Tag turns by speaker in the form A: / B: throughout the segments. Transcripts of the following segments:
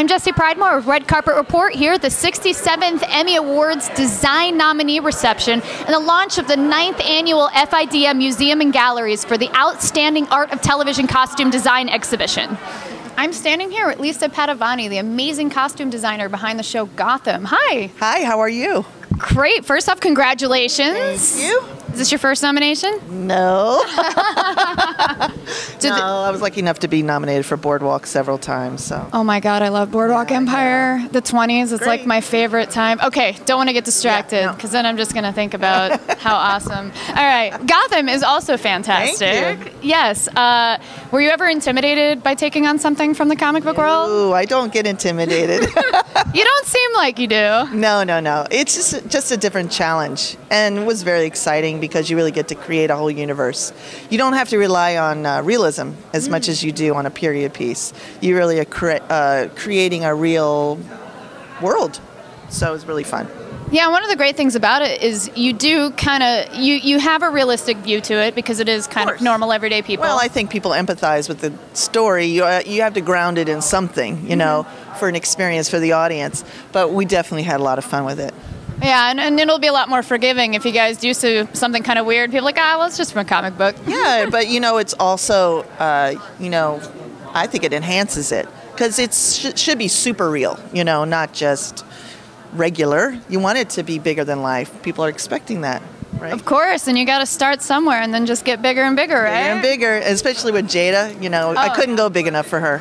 A: I'm Jessie Pridemore with Red Carpet Report here at the 67th Emmy Awards Design Nominee Reception and the launch of the 9th Annual FIDM Museum and Galleries for the Outstanding Art of Television Costume Design Exhibition. I'm standing here with Lisa Padovani, the amazing costume designer behind the show Gotham. Hi.
B: Hi, how are you?
A: Great. First off, congratulations.
B: Thank you.
A: Is this your first nomination?
B: No. I was lucky enough to be nominated for Boardwalk several times. So.
A: Oh my God, I love Boardwalk Empire. The 20s, it's like my favorite time. Okay, don't want to get distracted because then I'm just going to think about how awesome. All right, Gotham is also fantastic.
B: Thank you.
A: Yes. Were you ever intimidated by taking on something from the comic book world?
B: Ooh, I don't get intimidated.
A: You don't seem like you do.
B: No. It's just a different challenge. And it was very exciting because you really get to create a whole universe. You don't have to rely on realism as much as you do on a period piece. You really are creating a real world. So it was really fun.
A: Yeah, one of the great things about it is you do kind of, you have a realistic view to it because it is kind of normal everyday people.
B: Well, I think people empathize with the story. You have to ground it in something, you know, for an experience for the audience. But we definitely had a lot of fun with it.
A: Yeah, and it'll be a lot more forgiving if you guys do something kind of weird. People are like, well, it's just from a comic book.
B: Yeah, but, you know, it's also, you know, I think it enhances it. Because it should be super real, you know, not just regular. You want it to be bigger than life. People are expecting that, right?
A: Of course, and you got to start somewhere and then just get bigger and bigger, right?
B: Bigger and bigger, especially with Jada. You know, I couldn't go big enough for her.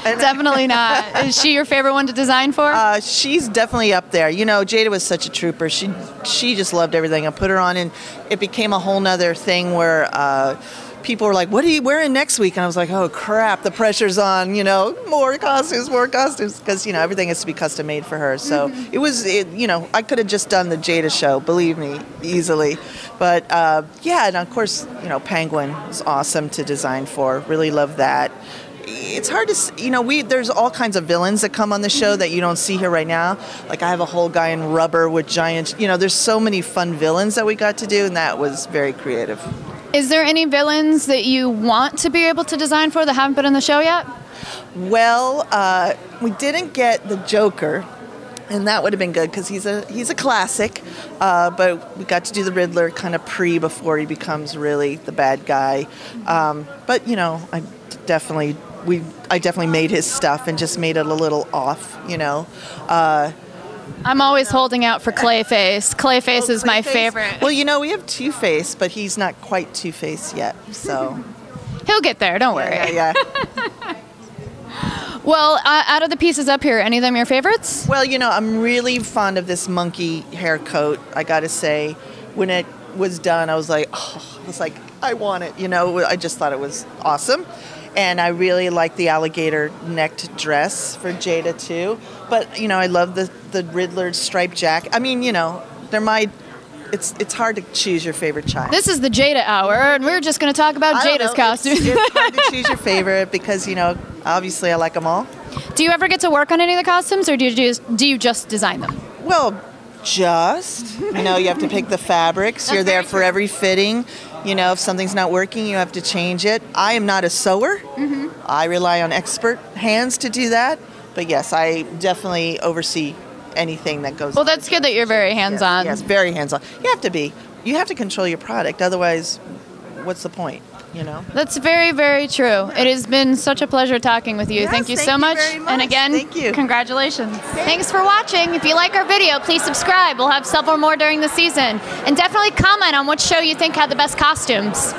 A: Definitely not. Is she your favorite one to design for?
B: She's definitely up there. You know, Jada was such a trooper. She just loved everything. I put her on, and it became a whole nother thing where people were like, what are you wearing next week? And I was like, oh, crap, the pressure's on, you know, more costumes, because, you know, everything has to be custom made for her. So you know, I could have just done the Jada show, believe me, easily. But, yeah, and of course, you know, Penguin is awesome to design for. Really love that. It's hard to, you know, there's all kinds of villains that come on the show that you don't see here right now. Like I have a whole guy in rubber with giant, you know, there's so many fun villains that we got to do, and that was very creative.
A: Is there any villains that you want to be able to design for that haven't been in the show yet?
B: Well, we didn't get the Joker, and that would have been good because he's a classic. But we got to do the Riddler kind of before he becomes really the bad guy. But you know, I definitely made his stuff and just made it a little off. You know.
A: I'm always holding out for Clayface. Clayface is my favorite.
B: Well, you know, we have Two-Face, but he's not quite Two-Face yet, so.
A: He'll get there, don't worry.
B: Yeah.
A: Well, out of the pieces up here, any of them your favorites?
B: Well, you know, I'm really fond of this monkey hair coat, I gotta say. When it was done, I was like, I want it, you know, I just thought it was awesome. And I really like the alligator necked dress for Jada too. But you know, I love the Riddler striped jacket. I mean, you know, it's hard to choose your favorite child.
A: This is the Jada hour, and we're just going to to talk about Jada's costume.
B: It's hard to choose your favorite because, you know, obviously I like them all.
A: Do you ever get to work on any of the costumes, or do you just design them?
B: Well, you know, you have to pick the fabrics. You're there for every fitting. You know, if something's not working, you have to change it. I am not a sewer. I rely on expert hands to do that. But yes, I definitely oversee anything that goes on.
A: Well, that's good that you're very hands-on.
B: Yes, very hands-on. You have to be. You have to control your product. Otherwise, what's the point? You know?
A: That's very, very true. It has been such a pleasure talking with you.
B: Yes,
A: thank you so much. And again,
B: thank you.
A: Congratulations. Thanks for watching. If you like our video, please subscribe. We'll have several more during the season. And definitely comment on which show you think had the best costumes.